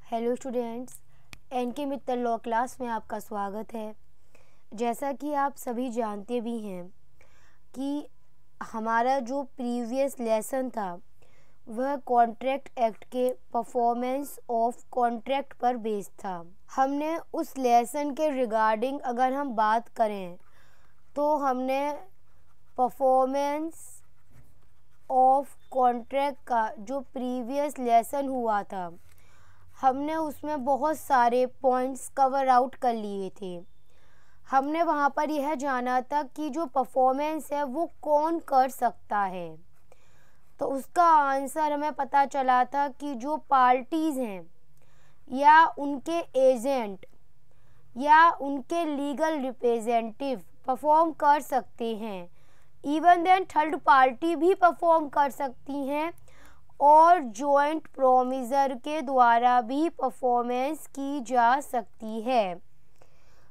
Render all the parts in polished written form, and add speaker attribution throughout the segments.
Speaker 1: Hello students, NK Mittal law class में आपका स्वागत है। जैसा कि आप सभी जानते भी हैं कि हमारा जो प्रीवियस लेसन था वह कॉन्ट्रैक्ट एक्ट के परफॉर्मेंस ऑफ कॉन्ट्रैक्ट पर बेस्ड था। हमने उस लेसन के रिगार्डिंग अगर हम बात करें तो हमने परफॉर्मेंस ऑफ कॉन्ट्रैक्ट का जो प्रीवियस लेसन हुआ था हमने उसमें बहुत सारे पॉइंट्स कवर आउट कर लिए थे। हमने वहाँ पर यह जाना था कि जो परफॉर्मेंस है वो कौन कर सकता है, तो उसका आंसर हमें पता चला था कि जो पार्टीज़ हैं या उनके एजेंट या उनके लीगल रिप्रेजेंटेटिव परफॉर्म कर सकते हैं। इवन देन थर्ड पार्टी भी परफॉर्म कर सकती हैं और जॉइंट प्रोमिसर के द्वारा भी परफॉर्मेंस की जा सकती है।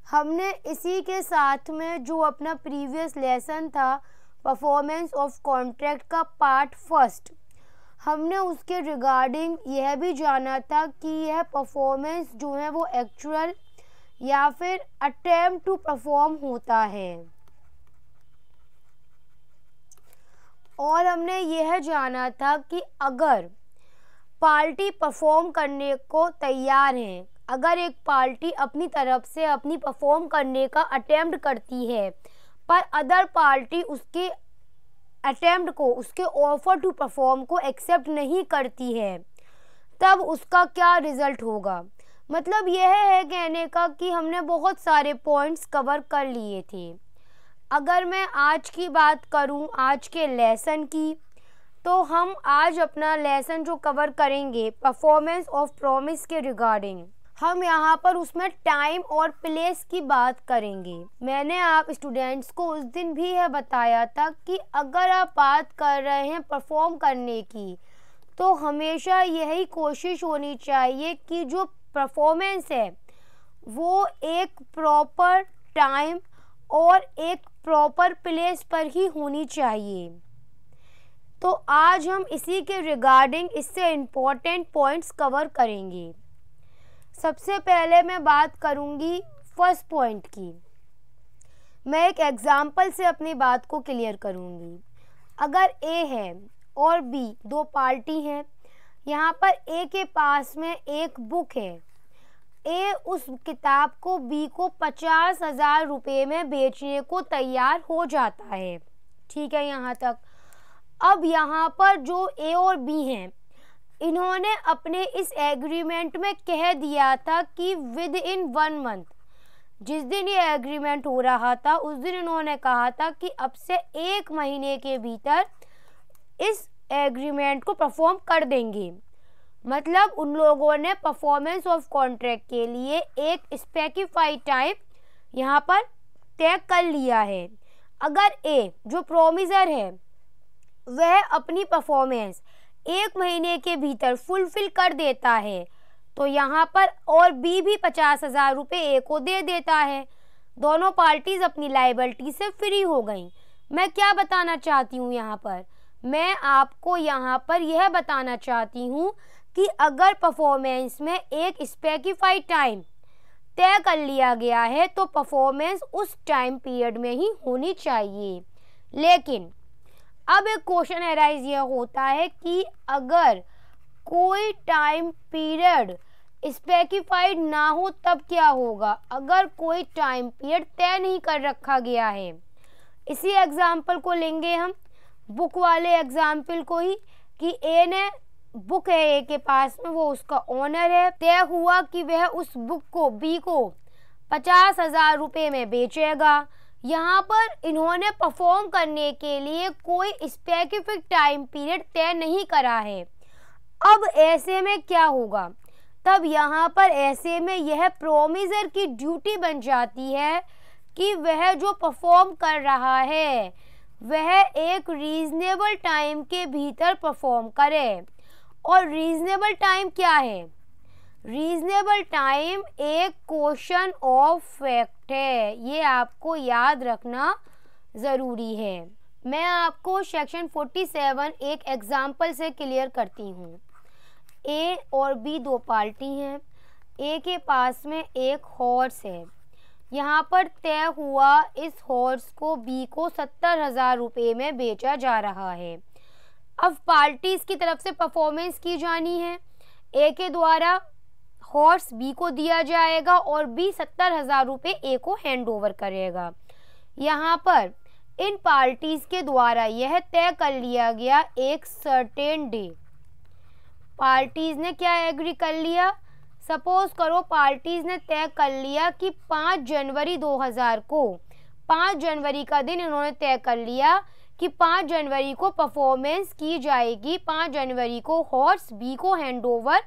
Speaker 1: हमने इसी के साथ में जो अपना प्रीवियस लेसन था परफॉर्मेंस ऑफ कॉन्ट्रैक्ट का पार्ट फर्स्ट, हमने उसके रिगार्डिंग यह भी जाना था कि यह परफॉर्मेंस जो है वो एक्चुअल या फिर अटेम्प्ट टू परफॉर्म होता है। और हमने यह जाना था कि अगर पार्टी परफॉर्म करने को तैयार है, अगर एक पार्टी अपनी तरफ से अपनी परफॉर्म करने का अटेम्प्ट करती है पर अदर पार्टी उसके अटेम्प्ट को, उसके ऑफर टू परफॉर्म को एक्सेप्ट नहीं करती है, तब उसका क्या रिजल्ट होगा। मतलब यह है कहने का कि हमने बहुत सारे पॉइंट्स कवर कर लिए थे। अगर मैं आज की बात करूं, आज के लेसन की, तो हम आज अपना लेसन जो कवर करेंगे परफॉर्मेंस ऑफ प्रॉमिस के रिगार्डिंग, हम यहाँ पर उसमें टाइम और प्लेस की बात करेंगे। मैंने आप स्टूडेंट्स को उस दिन भी यह बताया था कि अगर आप बात कर रहे हैं परफॉर्म करने की, तो हमेशा यही कोशिश होनी चाहिए कि जो परफॉर्मेंस है वो एक प्रॉपर टाइम और एक प्रॉपर प्लेस पर ही होनी चाहिए। तो आज हम इसी के रिगार्डिंग इससे इम्पोर्टेंट पॉइंट्स कवर करेंगे। सबसे पहले मैं बात करूंगी फर्स्ट पॉइंट की। मैं एक एग्जाम्पल से अपनी बात को क्लियर करूंगी। अगर ए है और बी दो पार्टी हैं, यहाँ पर ए के पास में एक बुक है। ए उस किताब को बी को 50,000 रुपये में बेचने को तैयार हो जाता है। ठीक है, यहाँ तक। अब यहाँ पर जो ए और बी हैं, इन्होंने अपने इस एग्रीमेंट में कह दिया था कि विद इन 1 मंथ, जिस दिन ये एग्रीमेंट हो रहा था उस दिन इन्होंने कहा था कि अब से 1 महीने के भीतर इस एग्रीमेंट को परफॉर्म कर देंगे। मतलब उन लोगों ने परफॉर्मेंस ऑफ कॉन्ट्रैक्ट के लिए एक स्पेसिफाइड टाइम यहाँ पर तय कर लिया है। अगर ए जो प्रोमिसर है वह अपनी परफॉर्मेंस 1 महीने के भीतर फुलफिल कर देता है, तो यहाँ पर और बी भी 50,000 रुपये ए को दे देता है। दोनों पार्टीज अपनी लायबिलिटी से फ्री हो गई। मैं क्या बताना चाहती हूँ यहाँ पर, मैं आपको यहाँ पर यह बताना चाहती हूँ कि अगर परफॉर्मेंस में एक स्पेसिफाइड टाइम तय कर लिया गया है तो परफॉर्मेंस उस टाइम पीरियड में ही होनी चाहिए। लेकिन अब एक क्वेश्चन अराइज यह होता है कि अगर कोई टाइम पीरियड स्पेसिफाइड ना हो तब क्या होगा। अगर कोई टाइम पीरियड तय नहीं कर रखा गया है, इसी एग्जाम्पल को लेंगे हम, बुक वाले एग्जाम्पल को ही, कि ए ने बुक है ए के पास में, वो उसका ओनर है। तय हुआ कि वह उस बुक को बी को 50,000 रुपये में बेचेगा। यहाँ पर इन्होंने परफॉर्म करने के लिए कोई स्पेसिफिक टाइम पीरियड तय नहीं करा है। अब ऐसे में क्या होगा, तब यहाँ पर ऐसे में यह प्रोमिसर की ड्यूटी बन जाती है कि वह जो परफॉर्म कर रहा है वह एक रीजनेबल टाइम के भीतर परफॉर्म करे। और रीजनेबल टाइम क्या है? रीजनेबल टाइम एक क्वेश्चन ऑफ फैक्ट है, ये आपको याद रखना ज़रूरी है। मैं आपको सेक्शन 47 एक एग्जाम्पल से क्लियर करती हूँ। ए और बी दो पार्टी हैं। ए के पास में एक हॉर्स है। यहाँ पर तय हुआ इस हॉर्स को बी को 70,000 रुपये में बेचा जा रहा है। अब पार्टीज की तरफ से परफॉर्मेंस की जानी है। ए के द्वारा हॉर्स बी को दिया जाएगा और बी 70,000 रुपये ए को हैंड ओवर करेगा। यहाँ पर इन पार्टीज के द्वारा यह तय कर लिया गया एक सर्टेन डे। पार्टीज ने क्या एग्री कर लिया? सपोज करो पार्टीज ने तय कर लिया कि 5 जनवरी 2000 को, 5 जनवरी का दिन इन्होंने तय कर लिया कि 5 जनवरी को परफॉर्मेंस की जाएगी, 5 जनवरी को हॉर्स बी को हैंड ओवर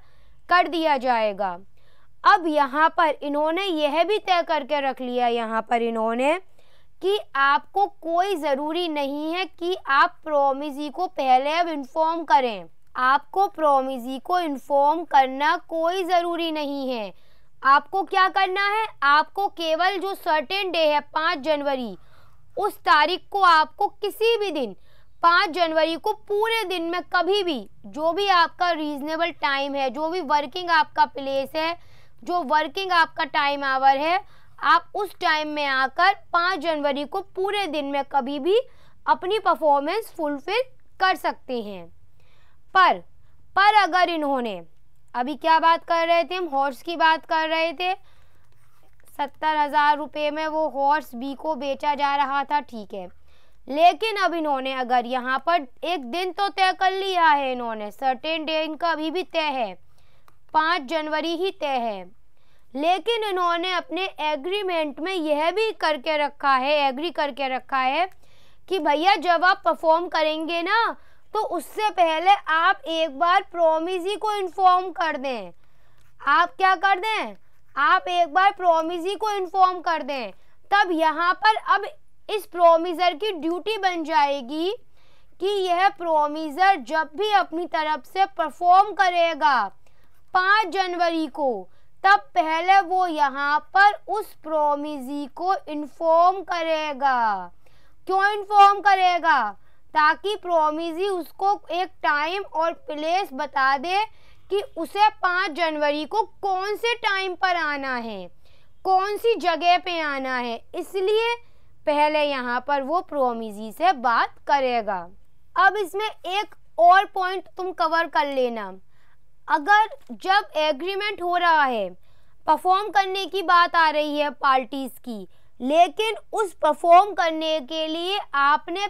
Speaker 1: कर दिया जाएगा। अब यहाँ पर इन्होंने यह भी तय करके रख लिया यहाँ पर इन्होंने कि आपको कोई ज़रूरी नहीं है कि आप प्रोमिजी को पहले अब इन्फॉर्म करें। आपको प्रोमिजी को इन्फॉर्म करना कोई ज़रूरी नहीं है। आपको क्या करना है? आपको केवल जो सर्टेन डे है 5 जनवरी, उस तारीख को आपको किसी भी दिन 5 जनवरी को पूरे दिन में कभी भी जो भी आपका रीजनेबल टाइम है, जो भी वर्किंग आपका प्लेस है, जो वर्किंग आपका टाइम आवर है, आप उस टाइम में आकर 5 जनवरी को पूरे दिन में कभी भी अपनी परफॉर्मेंस फुलफिल कर सकते हैं। पर अगर इन्होंने, अभी क्या बात कर रहे थे हम? हॉर्स की बात कर रहे थे। 70,000 रुपये में वो हॉर्स बी को बेचा जा रहा था, ठीक है। लेकिन अब इन्होंने अगर यहाँ पर एक दिन तो तय कर लिया है, इन्होंने सर्टेन डे इनका अभी भी तय है, 5 जनवरी ही तय है। लेकिन इन्होंने अपने एग्रीमेंट में यह भी करके रखा है, एग्री करके रखा है कि भैया जब आप परफॉर्म करेंगे ना तो उससे पहले आप एक बार प्रोमिजी को इन्फॉर्म कर दें। आप क्या कर दें? आप एक बार प्रोमिजी को इन्फॉर्म कर दें। तब यहाँ पर अब इस प्रोमिजर की ड्यूटी बन जाएगी कि यह प्रोमिजर जब भी अपनी तरफ से परफॉर्म करेगा 5 जनवरी को, तब पहले वो यहाँ पर उस प्रोमिजी को इन्फॉर्म करेगा। क्यों इन्फॉर्म करेगा? ताकि प्रोमिजी उसको एक टाइम और प्लेस बता दे कि उसे 5 जनवरी को कौन से टाइम पर आना है, कौन सी जगह पे आना है। इसलिए पहले यहाँ पर वो प्रोमिजी से बात करेगा। अब इसमें एक और पॉइंट तुम कवर कर लेना। अगर जब एग्रीमेंट हो रहा है, परफॉर्म करने की बात आ रही है पार्टीज की, लेकिन उस परफॉर्म करने के लिए आपने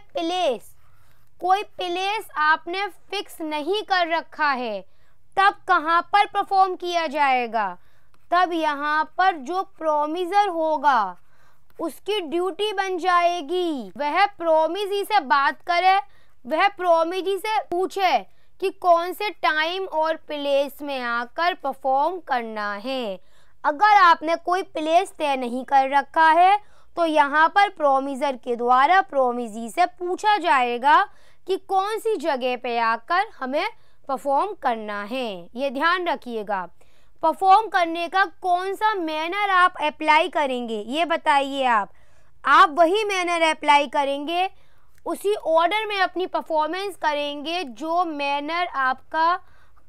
Speaker 1: कोई प्लेस आपने फिक्स नहीं कर रखा है, तब कहाँ पर परफॉर्म किया जाएगा? तब यहाँ पर जो प्रोमिजर होगा उसकी ड्यूटी बन जाएगी, वह प्रोमिजी से बात करे, वह प्रोमिजी से पूछे कि कौन से टाइम और प्लेस में आकर परफॉर्म करना है। अगर आपने कोई प्लेस तय नहीं कर रखा है तो यहाँ पर प्रोमिजर के द्वारा प्रोमिजी से पूछा जाएगा कि कौन सी जगह पे आकर हमें परफॉर्म करना है। ये ध्यान रखिएगा। परफॉर्म करने का कौन सा मैनर आप अप्लाई करेंगे ये बताइए। आप वही मैनर अप्लाई करेंगे, उसी ऑर्डर में अपनी परफॉर्मेंस करेंगे जो मैनर आपका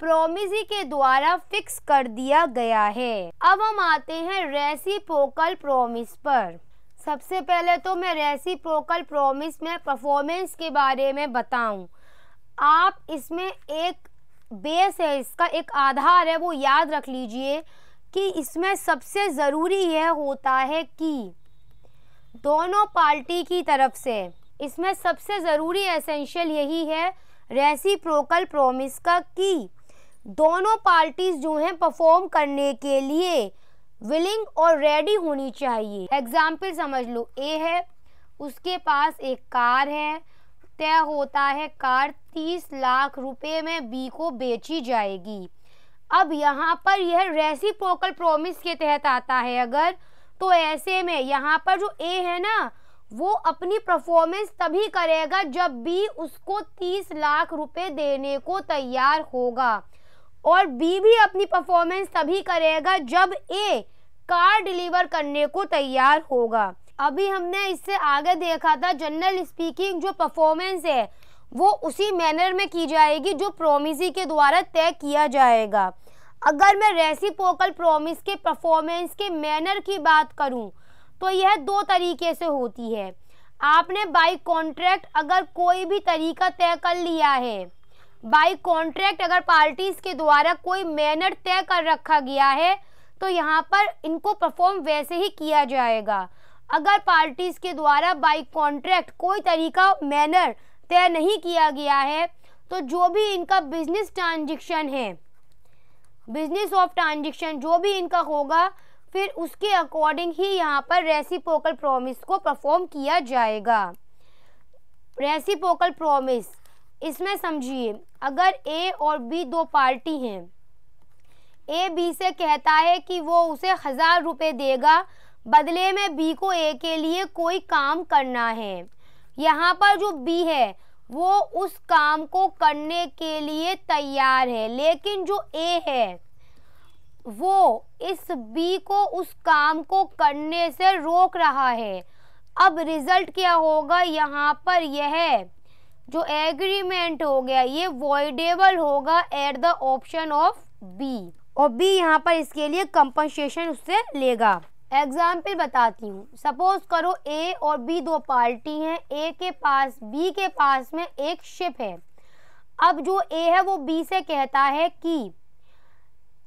Speaker 1: प्रोमिजी के द्वारा फिक्स कर दिया गया है। अब हम आते हैं रेसिप्रोकल प्रॉमिस पर। सबसे पहले तो मैं रेसिप्रोकल प्रॉमिस में परफॉर्मेंस के बारे में बताऊं। आप इसमें एक बेस है, इसका एक आधार है, वो याद रख लीजिए कि इसमें सबसे ज़रूरी यह होता है कि दोनों पार्टी की तरफ से, इसमें सबसे ज़रूरी एसेंशियल यही है रेसिप्रोकल प्रॉमिस का कि दोनों पार्टीज जो हैं परफॉर्म करने के लिए विलिंग और रेडी होनी चाहिए। एग्जाम्पल समझ लो, ए है, उसके पास एक कार है, तय होता है कार 30 लाख रुपए में बी को बेची जाएगी। अब यहाँ पर यह रेसिप्रोकल प्रॉमिस के तहत आता है अगर, तो ऐसे में यहाँ पर जो ए है ना, वो अपनी परफॉर्मेंस तभी करेगा जब बी उसको 30 लाख रुपए देने को तैयार होगा, और बी भी अपनी परफॉर्मेंस तभी करेगा जब ए कार डिलीवर करने को तैयार होगा। अभी हमने इससे आगे देखा था जनरल स्पीकिंग जो परफॉर्मेंस है वो उसी मैनर में की जाएगी जो प्रॉमिसी के द्वारा तय किया जाएगा। अगर मैं रेसिप्रोकल प्रॉमिस के परफॉर्मेंस के मैनर की बात करूं तो यह दो तरीके से होती है। आपने बाय कॉन्ट्रैक्ट अगर कोई भी तरीका तय कर लिया है, बाय कॉन्ट्रैक्ट अगर पार्टीज के द्वारा कोई मैनर तय कर रखा गया है तो यहाँ पर इनको परफॉर्म वैसे ही किया जाएगा। अगर पार्टीज के द्वारा बाय कॉन्ट्रैक्ट कोई तरीका मैनर तय नहीं किया गया है तो जो भी इनका बिजनेस ट्रांजैक्शन है, बिजनेस ऑफ ट्रांजैक्शन जो भी इनका होगा, फिर उसके अकॉर्डिंग ही यहाँ पर रेसिप्रोकल प्रॉमिस को परफॉर्म किया जाएगा। रेसिप्रोकल प्रॉमिस, इसमें समझिए अगर ए और बी दो पार्टी हैं, ए बी से कहता है कि वो उसे 1000 रुपये देगा, बदले में बी को ए के लिए कोई काम करना है। यहाँ पर जो बी है वो उस काम को करने के लिए तैयार है, लेकिन जो ए है वो इस बी को उस काम को करने से रोक रहा है। अब रिजल्ट क्या होगा, यहाँ पर यह जो एग्रीमेंट हो गया ये वॉइडेबल होगा at the option of B, और बी यहाँ पर इसके लिए कंपनसेशन उससे लेगा। एग्जाम्पल बताती हूँ। सपोज करो ए और बी दो पार्टी हैं, ए के पास बी के पास में एक शिप है। अब जो ए है वो बी से कहता है कि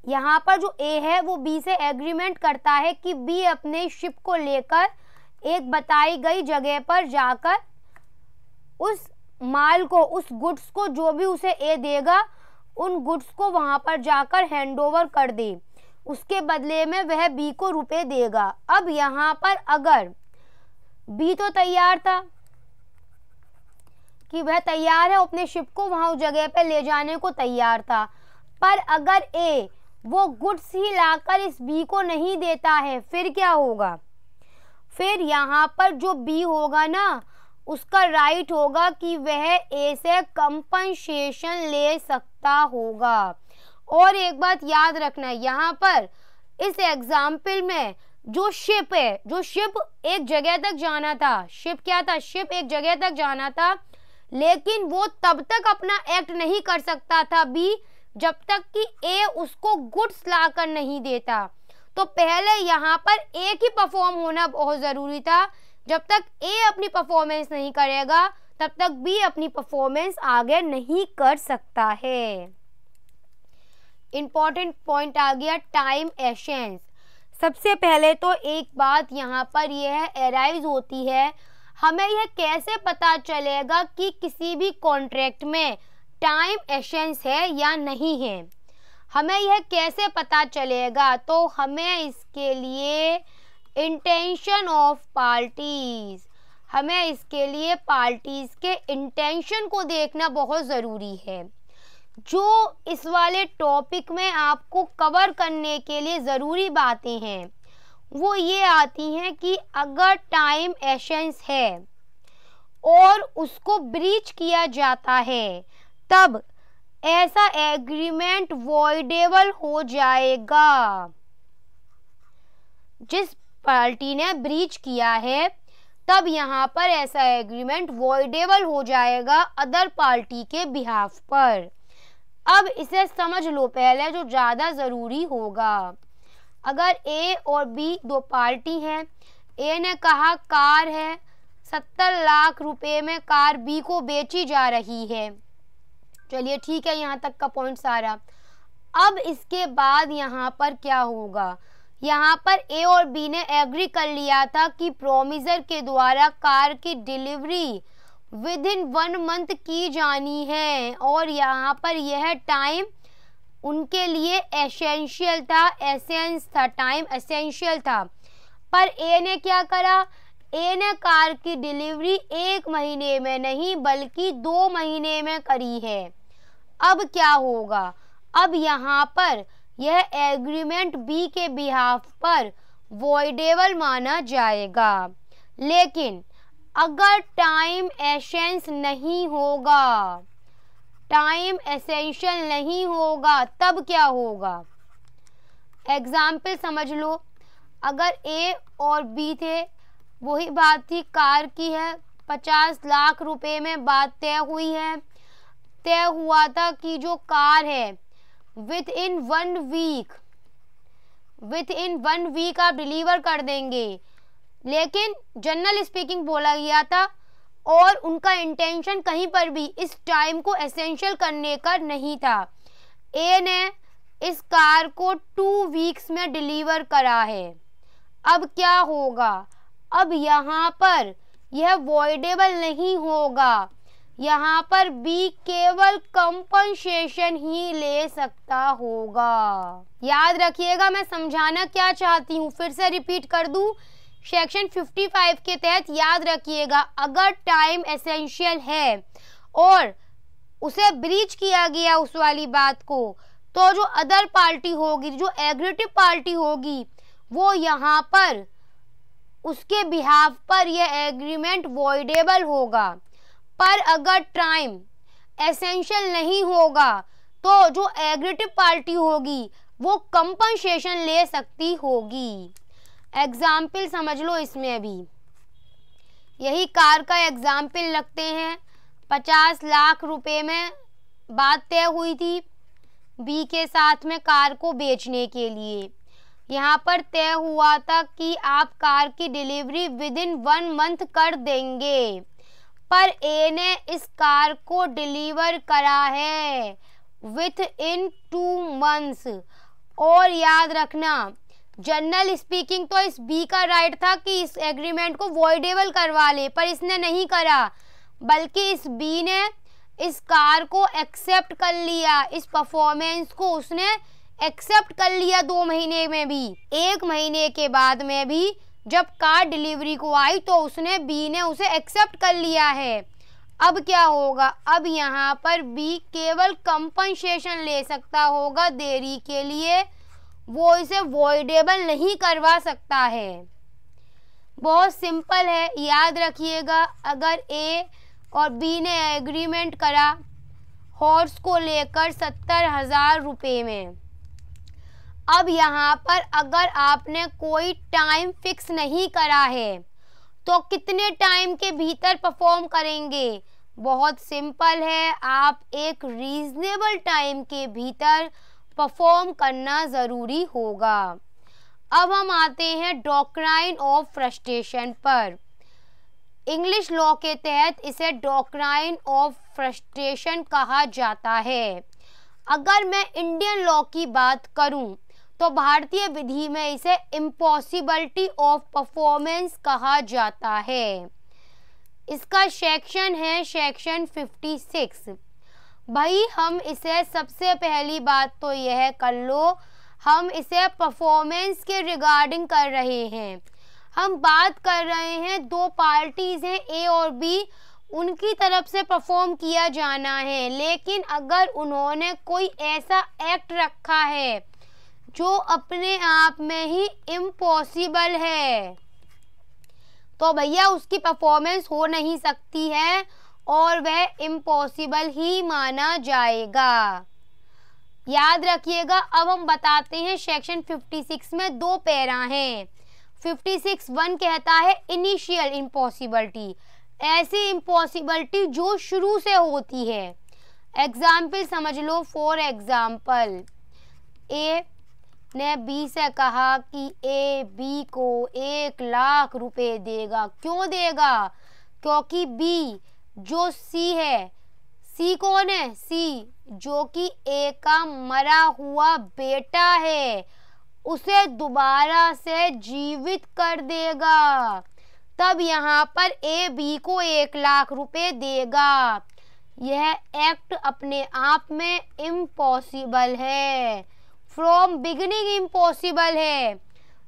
Speaker 1: यहाँ पर जो ए है वो बी से एग्रीमेंट करता है कि बी अपने शिप को लेकर एक बताई गई जगह पर जाकर उस माल को, उस गुड्स को जो भी उसे ए देगा उन गुड्स को वहां पर जाकर हैंडओवर कर दे, उसके बदले में वह बी को रुपए देगा। अब यहाँ पर अगर बी तो तैयार था कि वह तैयार है अपने शिप को वहां उस जगह पे ले जाने को तैयार था, पर अगर ए वो गुड्स ही लाकर इस बी को नहीं देता है, फिर क्या होगा, फिर यहाँ पर जो बी होगा ना उसका राइट होगा कि वह ए से कंपनसेशन ले सकता होगा। और एक बात याद रखना, यहाँ पर इस एग्जाम्पल में जो शिप है, जो शिप एक जगह तक जाना था, शिप क्या था, शिप एक जगह तक जाना था, लेकिन वो तब तक अपना एक्ट नहीं कर सकता था बी जब तक कि ए उसको गुड्स लाकर नहीं देता। तो पहले यहाँ पर ए की परफॉर्म होना बहुत जरूरी था। जब तक ए अपनी परफॉर्मेंस नहीं करेगा तब तक बी अपनी परफॉर्मेंस आगे नहीं कर सकता है। इंपॉर्टेंट पॉइंट आ गया टाइम एशेंस। सबसे पहले तो एक बात यहाँ पर यह अराइज होती है, हमें यह कैसे पता चलेगा कि किसी भी कॉन्ट्रैक्ट में टाइम एशेंस है या नहीं है, हमें यह कैसे पता चलेगा, तो हमें इसके लिए इंटेंशन ऑफ पार्टीज, हमें इसके लिए पार्टीज के इंटेंशन को देखना बहुत ज़रूरी है। जो इस वाले टॉपिक में आपको कवर करने के लिए ज़रूरी बातें हैं वो ये आती हैं कि अगर टाइम एशेंस है और उसको ब्रीच किया जाता है तब ऐसा एग्रीमेंट वॉइडेबल हो जाएगा। जिस पार्टी ने ब्रीच किया है तब यहाँ पर ऐसा एग्रीमेंट वॉइडेबल हो जाएगा अदर पार्टी के बिहाफ पर। अब इसे समझ लो पहले जो ज़्यादा ज़रूरी होगा। अगर ए और बी दो पार्टी हैं, ए ने कहा कार है 70 लाख रुपए में कार बी को बेची जा रही है, चलिए ठीक है यहाँ तक का पॉइंट सारा। अब इसके बाद यहाँ पर क्या होगा, यहाँ पर ए और बी ने एग्री कर लिया था कि प्रोमिसर के द्वारा कार की डिलीवरी विद इन 1 मंथ की जानी है, और यहाँ पर यह टाइम उनके लिए एसेंशियल था, एसेंस था, टाइम एसेंशियल था। पर ए ने क्या करा, ए ने कार की डिलीवरी 1 महीने में नहीं बल्कि 2 महीने में करी है। अब क्या होगा, अब यहाँ पर यह एग्रीमेंट बी के बिहाफ पर वॉइडेबल माना जाएगा। लेकिन अगर टाइम एसेंस नहीं होगा, टाइम एसेंशियल नहीं होगा, तब क्या होगा। एग्जाम्पल समझ लो, अगर ए और बी थे, वही बात थी कार की है, 50 लाख रुपए में बात तय हुई है। तय हुआ था कि जो कार है विद इन 1 वीक आप डिलीवर कर देंगे, लेकिन जनरल स्पीकिंग बोला गया था और उनका इंटेंशन कहीं पर भी इस टाइम को एसेंशियल करने का नहीं था। ए ने इस कार को 2 वीक्स में डिलीवर करा है। अब क्या होगा? अब यहाँ पर यह वॉइडेबल नहीं होगा, यहाँ पर बी केवल कंपनसेशन ही ले सकता होगा। याद रखिएगा मैं समझाना क्या चाहती हूँ, फिर से रिपीट कर दूँ। सेक्शन 55 के तहत याद रखिएगा, अगर टाइम एसेंशियल है और उसे ब्रीच किया गया उस वाली बात को, तो जो अदर पार्टी होगी, जो एग्रीटिव पार्टी होगी, वो यहाँ पर उसके बिहाफ पर यह एग्रीमेंट वॉइडेबल होगा। पर अगर टाइम एसेंशियल नहीं होगा तो जो एग्रीटिव पार्टी होगी वो कंपनसेशन ले सकती होगी। एग्जाम्पल समझ लो इसमें भी, यही कार का एग्जाम्पल लगते हैं। 50 लाख रुपए में बात तय हुई थी बी के साथ में कार को बेचने के लिए। यहाँ पर तय हुआ था कि आप कार की डिलीवरी विद इन 1 मंथ कर देंगे, पर ए ने इस कार को डिलीवर करा है विथ इन 2 मंथ्स। और याद रखना, जनरल स्पीकिंग तो इस बी का राइट था कि इस एग्रीमेंट को वॉइडेबल करवा ले, पर इसने नहीं करा, बल्कि इस बी ने इस कार को एक्सेप्ट कर लिया, इस परफॉर्मेंस को उसने एक्सेप्ट कर लिया 2 महीने में भी। 1 महीने के बाद में भी जब कार डिलीवरी को आई तो उसने बी ने उसे एक्सेप्ट कर लिया है। अब क्या होगा? अब यहाँ पर बी केवल कंपनसेशन ले सकता होगा देरी के लिए, वो इसे वॉइडेबल नहीं करवा सकता है। बहुत सिंपल है, याद रखिएगा। अगर ए और बी ने एग्रीमेंट करा हॉर्स को लेकर 70,000 रुपये में, अब यहाँ पर अगर आपने कोई टाइम फिक्स नहीं करा है तो कितने टाइम के भीतर परफॉर्म करेंगे? बहुत सिंपल है, आप एक रीजनेबल टाइम के भीतर परफॉर्म करना ज़रूरी होगा। अब हम आते हैं डॉक्ट्राइन ऑफ फ्रस्ट्रेशन पर। इंग्लिश लॉ के तहत इसे डॉक्ट्राइन ऑफ फ्रस्ट्रेशन कहा जाता है। अगर मैं इंडियन लॉ की बात करूं तो भारतीय विधि में इसे इम्पॉसिबिलिटी ऑफ परफॉर्मेंस कहा जाता है। इसका सेक्शन है सेक्शन 56। भाई हम इसे, सबसे पहली बात तो यह कर लो, हम इसे परफॉर्मेंस के रिगार्डिंग कर रहे हैं। हम बात कर रहे हैं 2 पार्टीज हैं ए और बी, उनकी तरफ से परफॉर्म किया जाना है। लेकिन अगर उन्होंने कोई ऐसा एक्ट रखा है जो अपने आप में ही इम्पॉसिबल है, तो भैया उसकी परफॉर्मेंस हो नहीं सकती है और वह इम्पॉसिबल ही माना जाएगा। याद रखिएगा। अब हम बताते हैं सेक्शन 56 में 2 पैरा हैं। 56(1) कहता है इनिशियल इम्पॉसिबिलिटी, ऐसी इम्पॉसिबिलिटी जो शुरू से होती है। एग्जाम्पल समझ लो। फॉर एग्जाम्पल, ए ने बी से कहा कि ए बी को 1 लाख रुपए देगा। क्यों देगा? क्योंकि बी जो सी है, सी कौन है? सी जो कि ए का मरा हुआ बेटा है, उसे दोबारा से जीवित कर देगा। तब यहाँ पर ए बी को 1 लाख रुपए देगा। यह एक्ट अपने आप में इम्पॉसिबल है, फ्रॉम बिगिनिंग इम्पॉसिबल है,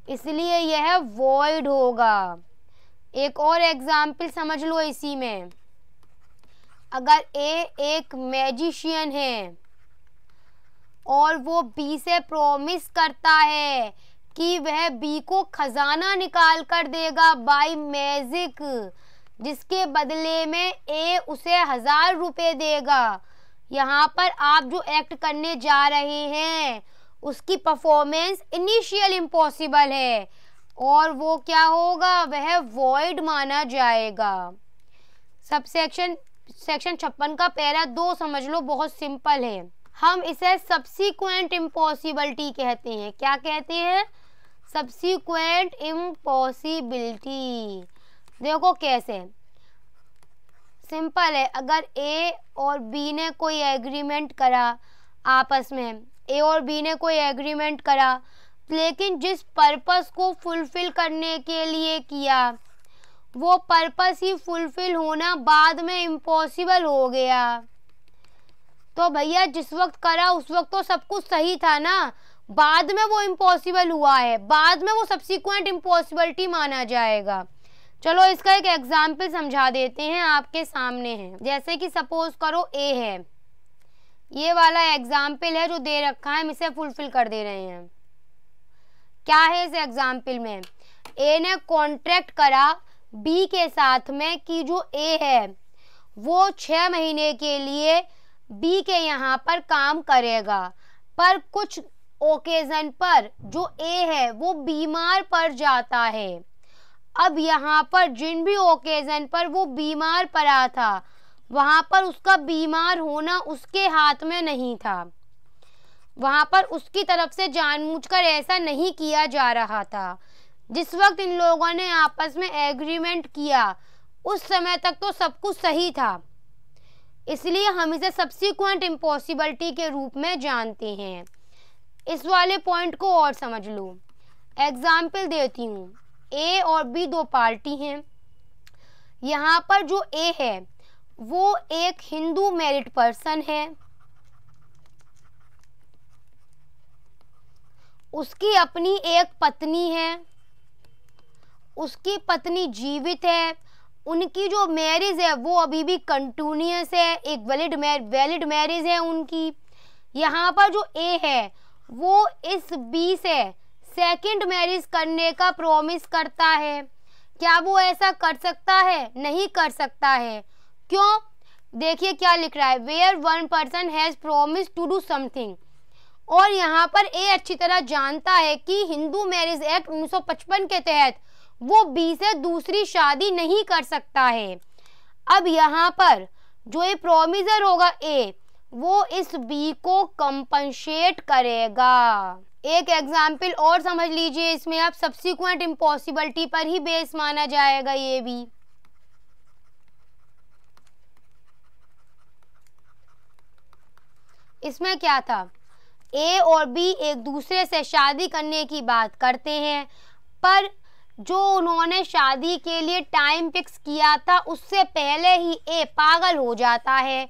Speaker 1: इसलिए यह वॉइड होगा। एक और एग्जाम्पल समझ लो इसी में। अगर ए एक मैजिशियन है और वो बी से प्रॉमिस करता है कि वह बी को खजाना निकाल कर देगा बाय मैजिक, जिसके बदले में ए उसे 1000 रुपए देगा। यहाँ पर आप जो एक्ट करने जा रहे हैं उसकी परफॉर्मेंस इनिशियल इम्पॉसिबल है और वो क्या होगा? वह वॉइड माना जाएगा। सेक्शन 56 का पैरा 2 समझ लो, बहुत सिंपल है। हम इसे सब्सीक्वेंट इम्पॉसिबिलिटी कहते हैं। क्या कहते हैं? Subsequent impossibility. देखो कैसे, सिंपल है। अगर ए और बी ने कोई एग्रीमेंट करा आपस में, ए और बी ने कोई एग्रीमेंट करा, लेकिन जिस पर्पस को फुलफिल करने के लिए किया वो पर्पस ही फुलफिल होना बाद में इम्पॉसिबल हो गया, तो भैया जिस वक्त करा उस वक्त तो सब कुछ सही था ना, बाद में वो इम्पॉसिबल हुआ है, बाद में वो सब्सीक्वेंट इम्पॉसिबिलिटी माना जाएगा। चलो इसका एक एग्जाम्पल समझा देते हैं, आपके सामने है। जैसे कि सपोज करो ए है, ये वाला एग्जाम्पल है जो दे रखा है, हम इसे फुलफिल कर दे रहे हैं। क्या है इस एग्जाम्पल में? ए ने कॉन्ट्रैक्ट करा बी के साथ में कि जो ए है वो 6 महीने के लिए बी के यहाँ पर काम करेगा, पर कुछ ओकेजन पर जो ए है वो बीमार पड़ जाता है। अब यहाँ पर जिन भी ओकेजन पर वो बीमार पड़ा था वहाँ पर उसका बीमार होना उसके हाथ में नहीं था, वहाँ पर उसकी तरफ से जानबूझकर ऐसा नहीं किया जा रहा था। जिस वक्त इन लोगों ने आपस में एग्रीमेंट किया उस समय तक तो सब कुछ सही था, इसलिए हम इसे सब्सीक्वेंट इम्पॉसिबिलिटी के रूप में जानते हैं। इस वाले पॉइंट को और समझ लो। एग्जाम्पल देती हूँ, ए और बी 2 पार्टी हैं। यहाँ पर जो ए है वो एक हिंदू मैरिड पर्सन है, उसकी अपनी एक पत्नी है, उसकी पत्नी जीवित है, उनकी जो मैरिज है वो अभी भी कंटिन्यूअस है, एक वैलिड मैरिज है उनकी। यहाँ पर जो ए है वो इस बी से सेकंड मैरिज करने का प्रॉमिस करता है। क्या वो ऐसा कर सकता है? नहीं कर सकता है। क्यों? देखिए क्या लिख रहा है, where one person has promise to do something. और यहाँ पर ए अच्छी तरह जानता है कि हिंदू मैरिज एक्ट 1955 के तहत वो बी से दूसरी शादी नहीं कर सकता है। अब यहाँ पर जो ये प्रॉमिसर होगा ए, वो इस बी को कंपनसेट करेगा। एक एग्जाम्पल और समझ लीजिए, इसमें आप सब्सीक्वेंट इम्पॉसिबिलिटी पर ही बेस माना जाएगा ये भी। इसमें क्या था, ए और बी एक दूसरे से शादी करने की बात करते हैं, पर जो उन्होंने शादी के लिए टाइम फिक्स किया था उससे पहले ही ए पागल हो जाता है,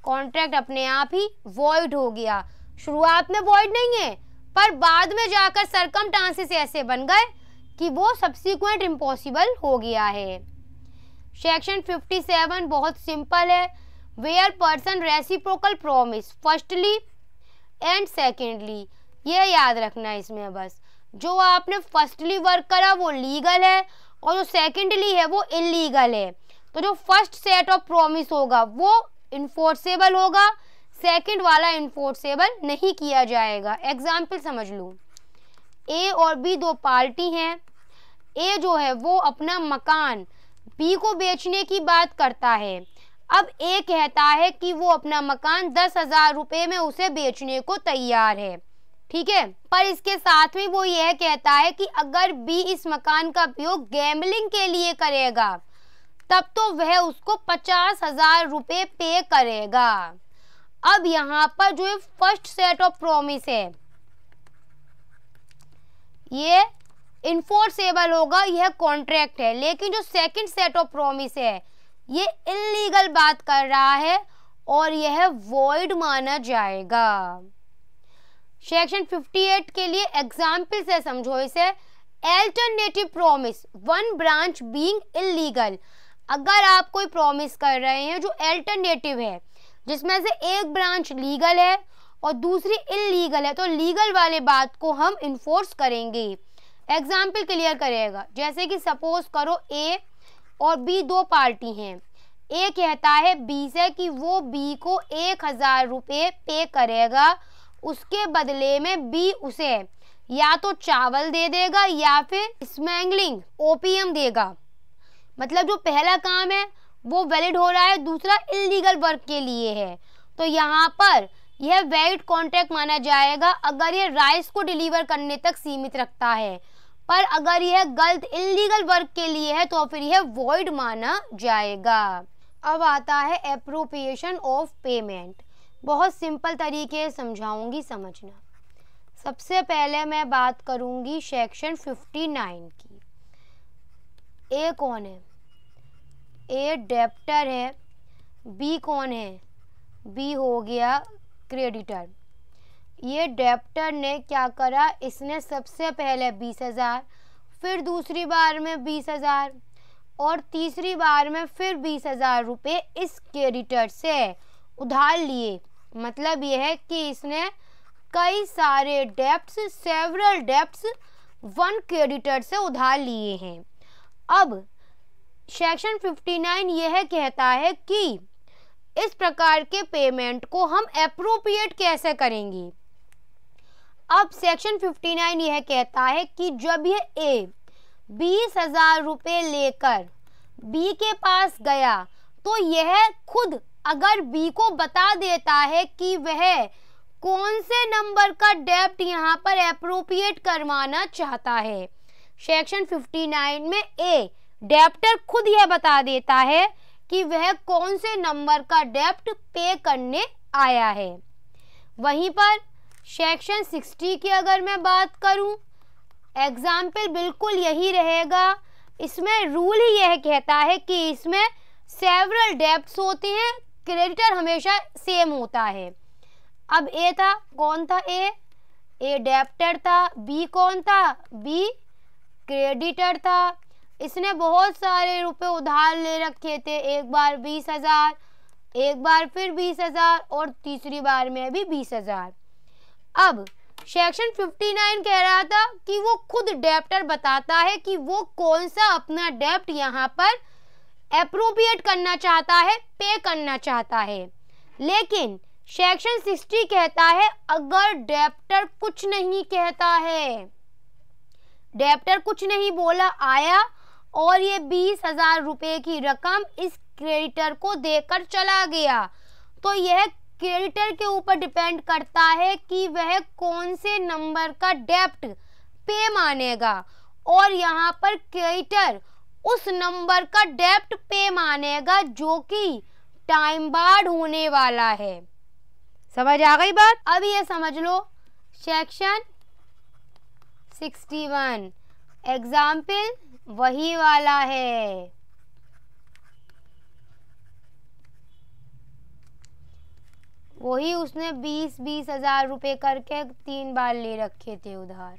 Speaker 1: कॉन्ट्रैक्ट अपने आप ही वॉइड हो गया। शुरुआत में वॉइड नहीं है, पर बाद में जाकर सर्कमस्टांसेस ऐसे बन गए कि वो सब्सीक्वेंट इम्पॉसिबल हो गया है। सेक्शन 57 बहुत सिंपल है, where person reciprocal promise firstly and secondly. ये याद रखना है इसमें बस, जो आपने फर्स्टली वर्क करा वो लीगल है और जो सेकेंडली है वो इलीगल है। तो जो फर्स्ट सेट ऑफ प्रॉमिस होगा वो इन्फोर्सेबल होगा, सेकंड वाला इन्फोर्सेबल नहीं किया जाएगा। एग्जाम्पल समझ लो, ए और बी 2 पार्टी हैं। ए जो है वो अपना मकान बी को बेचने की बात करता है। अब ए कहता है कि वो अपना मकान 10,000 रुपये में उसे बेचने को तैयार है, ठीक है। पर इसके साथ में वो यह कहता है कि अगर बी इस मकान का उपयोग गैम्बलिंग के लिए करेगा तब तो वह उसको 50,000 रुपये पे करेगा। अब यहाँ पर जो फर्स्ट सेट ऑफ प्रॉमिस है ये इन्फोर्सेबल होगा, यह कॉन्ट्रैक्ट है। लेकिन जो सेकंड सेट ऑफ प्रॉमिस है ये इलीगल बात कर रहा है और यह वॉइड माना जाएगा। सेक्शन 58 के लिए एग्जाम्पल से समझो इसे। Alternative promise one branch being illegal. अगर आप कोई प्रॉमिस कर रहे हैं जो अल्टरनेटिव है, जिसमें से एक ब्रांच लीगल है और दूसरी इलीगल है, तो लीगल वाले बात को हम इन्फोर्स करेंगे। एग्जाम्पल क्लियर करेगा, जैसे कि सपोज करो ए और बी 2 पार्टी हैं। ए कहता है बी से कि वो बी को 1,000 रुपये पे करेगा, उसके बदले में बी उसे या तो चावल दे देगा या फिर स्मगलिंग ओपीएम देगा। मतलब जो पहला काम है वो वैलिड हो रहा है, दूसरा इलीगल वर्क के लिए है। तो यहाँ पर यह वैलिड कॉन्ट्रैक्ट माना जाएगा अगर यह राइस को डिलीवर करने तक सीमित रखता है, पर अगर यह गलत इलीगल वर्क के लिए है तो फिर यह वॉइड माना जाएगा। अब आता है एप्रोप्रिएशन ऑफ पेमेंट। बहुत सिंपल तरीके से समझाऊंगी, समझना। सबसे पहले मैं बात करूंगी सेक्शन 59 की। ए कौन है? ए डेप्टर है। बी कौन है? बी हो गया क्रेडिटर। ये डेप्टर ने क्या करा, इसने सबसे पहले 20,000, फिर दूसरी बार में 20,000 और तीसरी बार में फिर 20,000 रुपये इस क्रेडिटर से उधार लिए। मतलब यह है कि इसने कई सारे debts, several debts one creditor से उधार लिए हैं। अब सेक्शन 59 यह कहता है कि इस प्रकार के पेमेंट को हम एप्रोप्रिएट कैसे करेंगे। अब सेक्शन 59 यह कहता है कि जब यह ए 20,000 रुपये लेकर बी के पास गया तो यह खुद अगर बी को बता देता है कि वह कौन से नंबर का डेप्ट यहाँ पर एप्रोप्रिएट करवाना चाहता है। सेक्शन 59 में ए डेप्टर खुद यह बता देता है कि वह कौन से नंबर का डेप्ट पे करने आया है। वहीं पर सेक्शन 60 की अगर मैं बात करूं, एग्जाम्पल बिल्कुल यही रहेगा। इसमें रूल ही यह कहता है कि इसमें सेवरल डेप्ट्स होते हैं, क्रेडिटर हमेशा सेम होता है। अब ए था, कौन था? ए डेप्टर था। बी कौन था? बी क्रेडिटर था। इसने बहुत सारे रुपए उधार ले रखे थे, एक बार 20,000, एक बार फिर 20,000 और तीसरी बार में भी 20,000। अब सेक्शन 59 कह रहा था कि वो खुद डेप्टर बताता है कि वो कौन सा अपना डेप्ट यहाँ पर एप्रोप्रिएट करना चाहता है, पे करना चाहता है। लेकिन सेक्शन 60 कहता है अगर डेप्टर कुछ नहीं कहता है, डेप्टर कुछ नहीं बोला, आया और ये 20,000 रुपये की रकम इस क्रेडिटर को देकर चला गया, तो यह क्रेडिटर के ऊपर डिपेंड करता है कि वह कौन से नंबर का डेप्ट पे मानेगा। और यहाँ पर क्रेडिटर उस नंबर का डेप्ट पे मानेगा जो कि टाइम बार्ड होने वाला है। समझ आ गई बात? अब ये समझ लो सेक्शन 61 एग्जाम्पल वही वाला है। वही उसने 20,000 रुपये करके 3 बार ले रखे थे उधार।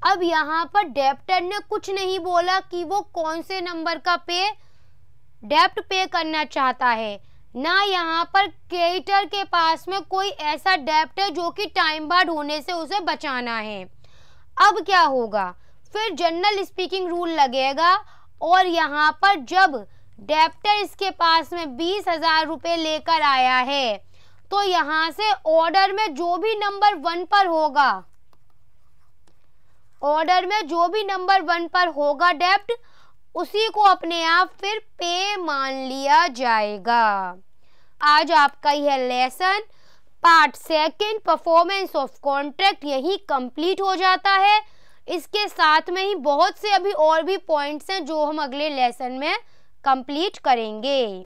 Speaker 1: अब यहाँ पर डेप्टर ने कुछ नहीं बोला कि वो कौन से नंबर का डेप्ट पे करना चाहता है, ना यहाँ पर क्रेडिटर के पास में कोई ऐसा डेप्ट है जो कि टाइम बार्ड होने से उसे बचाना है। अब क्या होगा, फिर जनरल स्पीकिंग रूल लगेगा और यहाँ पर जब डेप्टर इसके पास में 20,000 रुपये लेकर आया है तो यहाँ से ऑर्डर में जो भी नंबर 1 पर होगा, ऑर्डर में जो भी नंबर 1 पर होगा डेप्ट, उसी को अपने आप फिर पे मान लिया जाएगा। आज आपका यह lesson part 2 performance of contract यही कंप्लीट हो जाता है। इसके साथ में ही बहुत से अभी और भी पॉइंट्स हैं जो हम अगले लेसन में कंप्लीट करेंगे।